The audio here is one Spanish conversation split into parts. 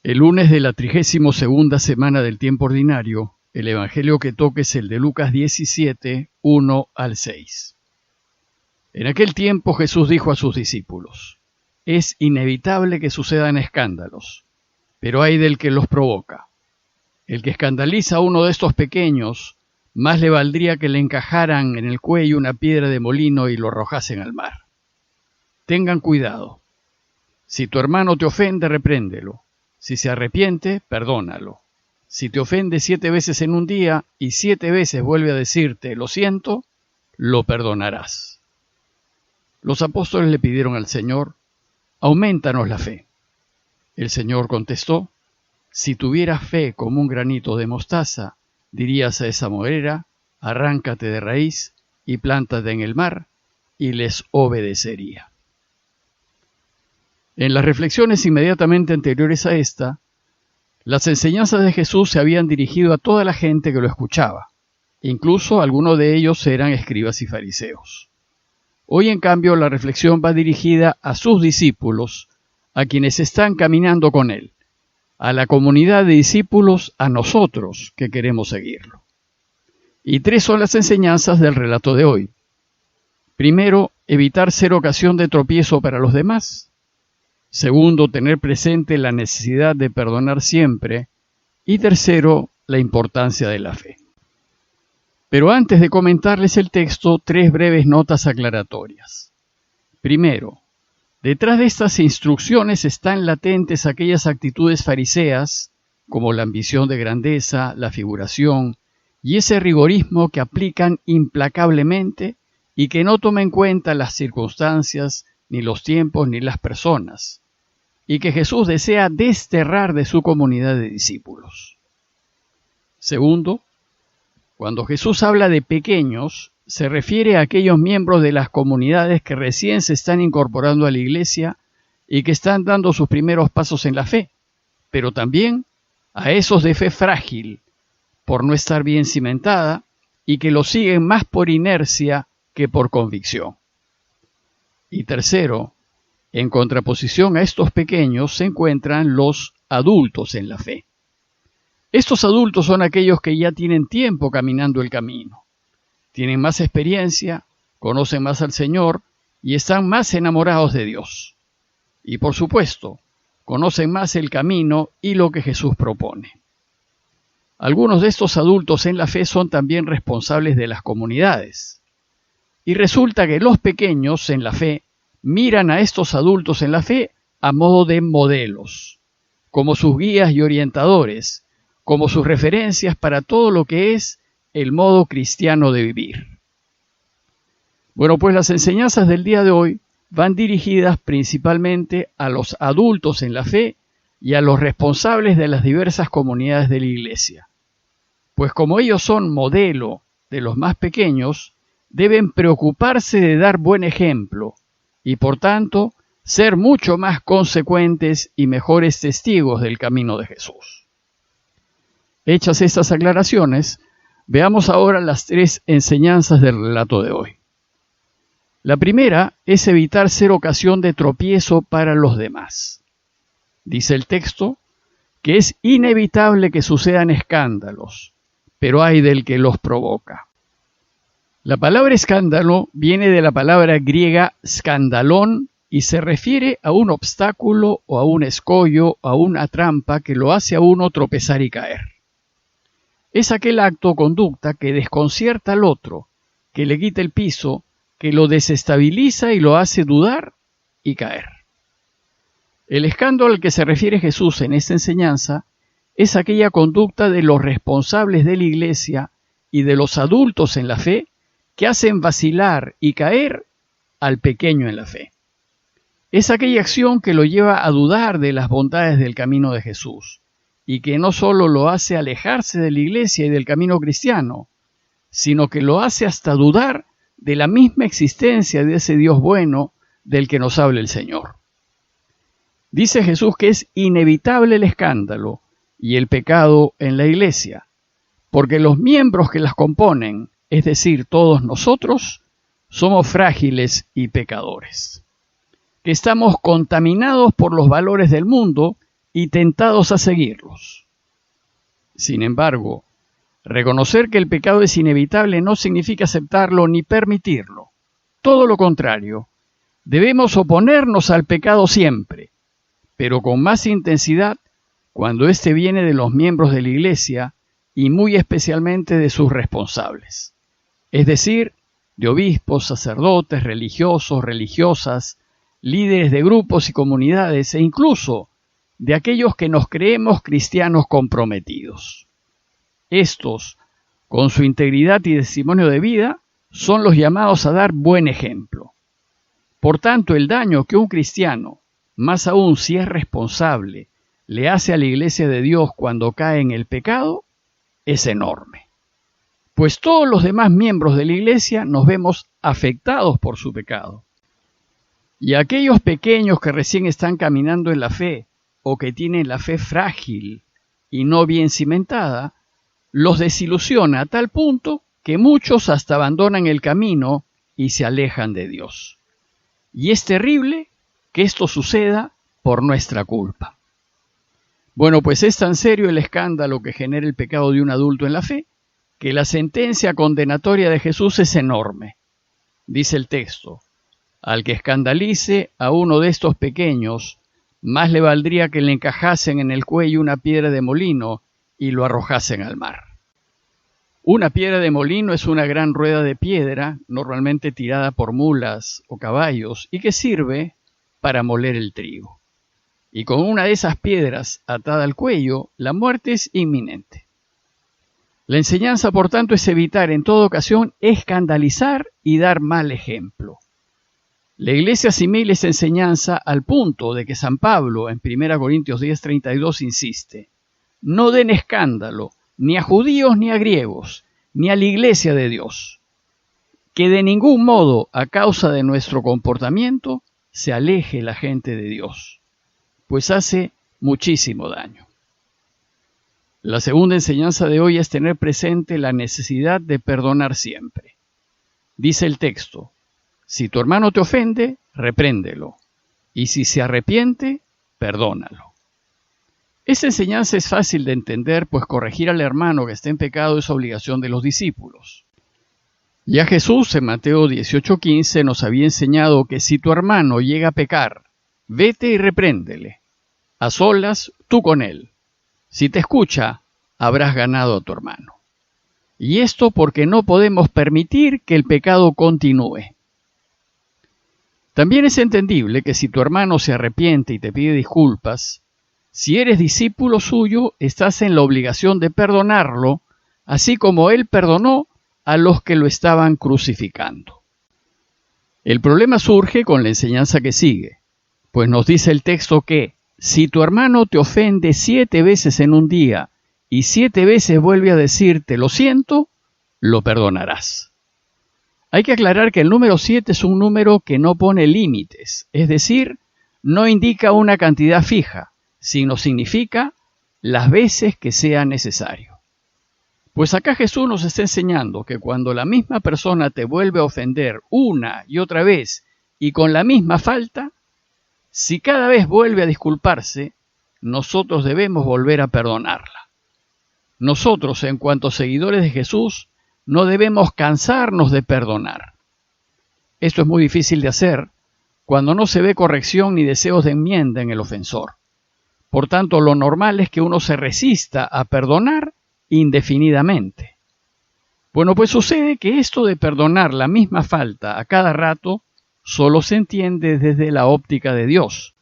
El lunes de la 32ª semana del tiempo ordinario, el evangelio que toca es el de Lucas 17, 1 al 6. En aquel tiempo Jesús dijo a sus discípulos: es inevitable que sucedan escándalos, pero ay del que los provoca. El que escandaliza a uno de estos pequeños, más le valdría que le encajaran en el cuello una piedra de molino y lo arrojasen al mar. Tengan cuidado. Si tu hermano te ofende, repréndelo. Si se arrepiente, perdónalo. Si te ofende 7 veces en un día y 7 veces vuelve a decirte lo siento, lo perdonarás. Los apóstoles le pidieron al Señor: aumentanos la fe. El Señor contestó: si tuvieras fe como un granito de mostaza, dirías a esa morera: arráncate de raíz y plántate en el mar, y les obedecería. En las reflexiones inmediatamente anteriores a esta, las enseñanzas de Jesús se habían dirigido a toda la gente que lo escuchaba. Incluso algunos de ellos eran escribas y fariseos. Hoy, en cambio, la reflexión va dirigida a sus discípulos, a quienes están caminando con él, a la comunidad de discípulos, a nosotros que queremos seguirlo. Y 3 son las enseñanzas del relato de hoy. Primero, evitar ser ocasión de tropiezo para los demás. Segundo, tener presente la necesidad de perdonar siempre. Y tercero, la importancia de la fe. Pero antes de comentarles el texto, 3 breves notas aclaratorias. Primero, detrás de estas instrucciones están latentes aquellas actitudes fariseas, como la ambición de grandeza, la figuración y ese rigorismo que aplican implacablemente y que no toma en cuenta las circunstancias, ni los tiempos, ni las personas, y que Jesús desea desterrar de su comunidad de discípulos. Segundo, cuando Jesús habla de pequeños, se refiere a aquellos miembros de las comunidades que recién se están incorporando a la iglesia y que están dando sus primeros pasos en la fe, pero también a esos de fe frágil, por no estar bien cimentada, y que lo siguen más por inercia que por convicción. Y tercero, en contraposición a estos pequeños se encuentran los adultos en la fe. Estos adultos son aquellos que ya tienen tiempo caminando el camino. Tienen más experiencia, conocen más al Señor y están más enamorados de Dios. Y por supuesto, conocen más el camino y lo que Jesús propone. Algunos de estos adultos en la fe son también responsables de las comunidades. Y resulta que los pequeños en la fe miran a estos adultos en la fe a modo de modelos, como sus guías y orientadores, como sus referencias para todo lo que es el modo cristiano de vivir. Bueno, pues las enseñanzas del día de hoy van dirigidas principalmente a los adultos en la fe y a los responsables de las diversas comunidades de la iglesia. Pues como ellos son modelo de los más pequeños, deben preocuparse de dar buen ejemplo y, por tanto, ser mucho más consecuentes y mejores testigos del camino de Jesús. Hechas estas aclaraciones, veamos ahora las 3 enseñanzas del relato de hoy. La primera es evitar ser ocasión de tropiezo para los demás. Dice el texto que es inevitable que sucedan escándalos, pero ay del que los provoca. La palabra escándalo viene de la palabra griega skandalón y se refiere a un obstáculo o a un escollo o a una trampa que lo hace a uno tropezar y caer. Es aquel acto o conducta que desconcierta al otro, que le quita el piso, que lo desestabiliza y lo hace dudar y caer. El escándalo al que se refiere Jesús en esta enseñanza es aquella conducta de los responsables de la iglesia y de los adultos en la fe que hacen vacilar y caer al pequeño en la fe. Es aquella acción que lo lleva a dudar de las bondades del camino de Jesús y que no solo lo hace alejarse de la iglesia y del camino cristiano, sino que lo hace hasta dudar de la misma existencia de ese Dios bueno del que nos habla el Señor. Dice Jesús que es inevitable el escándalo y el pecado en la iglesia, porque los miembros que las componen, es decir, todos nosotros, somos frágiles y pecadores, que estamos contaminados por los valores del mundo y tentados a seguirlos. Sin embargo, reconocer que el pecado es inevitable no significa aceptarlo ni permitirlo. Todo lo contrario, debemos oponernos al pecado siempre, pero con más intensidad cuando éste viene de los miembros de la Iglesia y muy especialmente de sus responsables, es decir, de obispos, sacerdotes, religiosos, religiosas, líderes de grupos y comunidades e incluso de aquellos que nos creemos cristianos comprometidos. Estos, con su integridad y testimonio de vida, son los llamados a dar buen ejemplo. Por tanto, el daño que un cristiano, más aún si es responsable, le hace a la Iglesia de Dios cuando cae en el pecado, es enorme. Pues todos los demás miembros de la Iglesia nos vemos afectados por su pecado. Y aquellos pequeños que recién están caminando en la fe o que tienen la fe frágil y no bien cimentada, los desilusiona a tal punto que muchos hasta abandonan el camino y se alejan de Dios. Y es terrible que esto suceda por nuestra culpa. Bueno, pues es tan serio el escándalo que genera el pecado de un adulto en la fe, que la sentencia condenatoria de Jesús es enorme. Dice el texto: al que escandalice a uno de estos pequeños, más le valdría que le encajasen en el cuello una piedra de molino y lo arrojasen al mar. Una piedra de molino es una gran rueda de piedra, normalmente tirada por mulas o caballos, y que sirve para moler el trigo. Y con una de esas piedras atada al cuello, la muerte es inminente. La enseñanza, por tanto, es evitar en toda ocasión escandalizar y dar mal ejemplo. La Iglesia asimila esa enseñanza al punto de que San Pablo, en 1 Corintios 10:32, insiste: no den escándalo ni a judíos ni a griegos, ni a la Iglesia de Dios, que de ningún modo, a causa de nuestro comportamiento, se aleje la gente de Dios, pues hace muchísimo daño. La segunda enseñanza de hoy es tener presente la necesidad de perdonar siempre. Dice el texto: si tu hermano te ofende, repréndelo, y si se arrepiente, perdónalo. Esta enseñanza es fácil de entender, pues corregir al hermano que está en pecado es obligación de los discípulos. Ya Jesús en Mateo 18:15 nos había enseñado que si tu hermano llega a pecar, vete y repréndele, a solas tú con él. Si te escucha, habrás ganado a tu hermano. Y esto porque no podemos permitir que el pecado continúe. También es entendible que si tu hermano se arrepiente y te pide disculpas, si eres discípulo suyo, estás en la obligación de perdonarlo, así como él perdonó a los que lo estaban crucificando. El problema surge con la enseñanza que sigue, pues nos dice el texto que si tu hermano te ofende 7 veces en un día y 7 veces vuelve a decirte lo siento, lo perdonarás. Hay que aclarar que el número 7 es un número que no pone límites, es decir, no indica una cantidad fija, sino significa las veces que sea necesario. Pues acá Jesús nos está enseñando que cuando la misma persona te vuelve a ofender una y otra vez y con la misma falta, si cada vez vuelve a disculparse, nosotros debemos volver a perdonarla. Nosotros, en cuanto seguidores de Jesús, no debemos cansarnos de perdonar. Esto es muy difícil de hacer cuando no se ve corrección ni deseos de enmienda en el ofensor. Por tanto, lo normal es que uno se resista a perdonar indefinidamente. Bueno, pues sucede que esto de perdonar la misma falta a cada rato solo se entiende desde la óptica de Dios,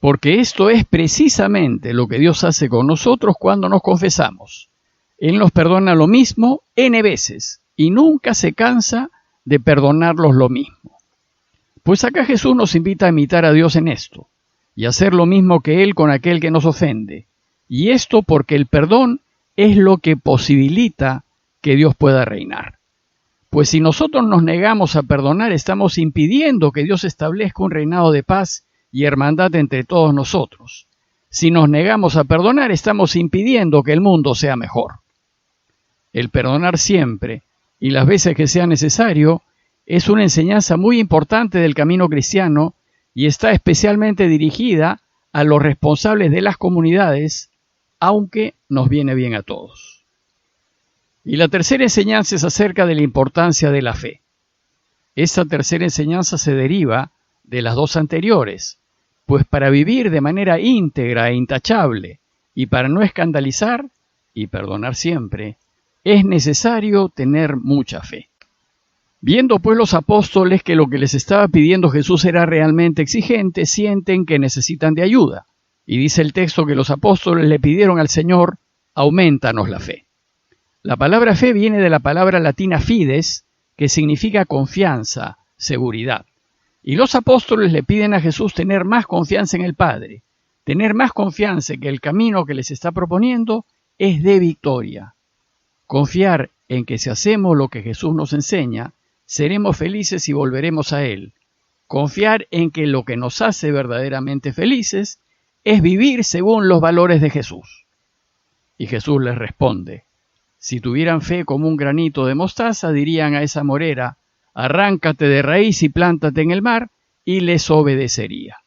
porque esto es precisamente lo que Dios hace con nosotros cuando nos confesamos. Él nos perdona lo mismo n veces y nunca se cansa de perdonarlos lo mismo. Pues acá Jesús nos invita a imitar a Dios en esto y hacer lo mismo que Él con aquel que nos ofende. Y esto porque el perdón es lo que posibilita que Dios pueda reinar. Pues si nosotros nos negamos a perdonar, estamos impidiendo que Dios establezca un reinado de paz y hermandad entre todos nosotros. Si nos negamos a perdonar, estamos impidiendo que el mundo sea mejor. El perdonar siempre y las veces que sea necesario es una enseñanza muy importante del camino cristiano y está especialmente dirigida a los responsables de las comunidades, aunque nos viene bien a todos. Y la tercera enseñanza es acerca de la importancia de la fe. Esta tercera enseñanza se deriva de las dos anteriores, pues para vivir de manera íntegra e intachable y para no escandalizar y perdonar siempre, es necesario tener mucha fe. Viendo pues los apóstoles que lo que les estaba pidiendo Jesús era realmente exigente, sienten que necesitan de ayuda. Y dice el texto que los apóstoles le pidieron al Señor, aumentanos la fe. La palabra fe viene de la palabra latina fides, que significa confianza, seguridad. Y los apóstoles le piden a Jesús tener más confianza en el Padre, tener más confianza en que el camino que les está proponiendo es de victoria. Confiar en que si hacemos lo que Jesús nos enseña, seremos felices y volveremos a Él. Confiar en que lo que nos hace verdaderamente felices es vivir según los valores de Jesús. Y Jesús les responde, si tuvieran fe como un granito de mostaza, dirían a esa morera, arráncate de raíz y plántate en el mar, y les obedecería.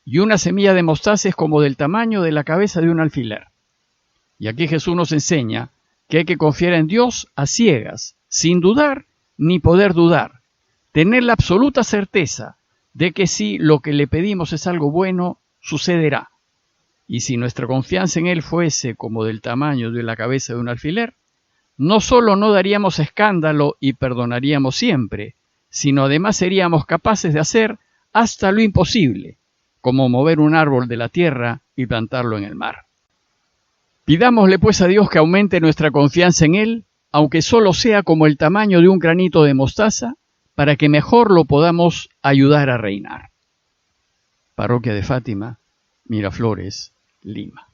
Y una semilla de mostaza es como del tamaño de la cabeza de un alfiler. Y aquí Jesús nos enseña que hay que confiar en Dios a ciegas, sin dudar ni poder dudar, tener la absoluta certeza de que si lo que le pedimos es algo bueno, sucederá. Y si nuestra confianza en Él fuese como del tamaño de la cabeza de un alfiler, no solo no daríamos escándalo y perdonaríamos siempre, sino además seríamos capaces de hacer hasta lo imposible, como mover un árbol de la tierra y plantarlo en el mar. Pidámosle pues a Dios que aumente nuestra confianza en Él, aunque solo sea como el tamaño de un granito de mostaza, para que mejor lo podamos ayudar a reinar. Parroquia de Fátima, Miraflores, Lima.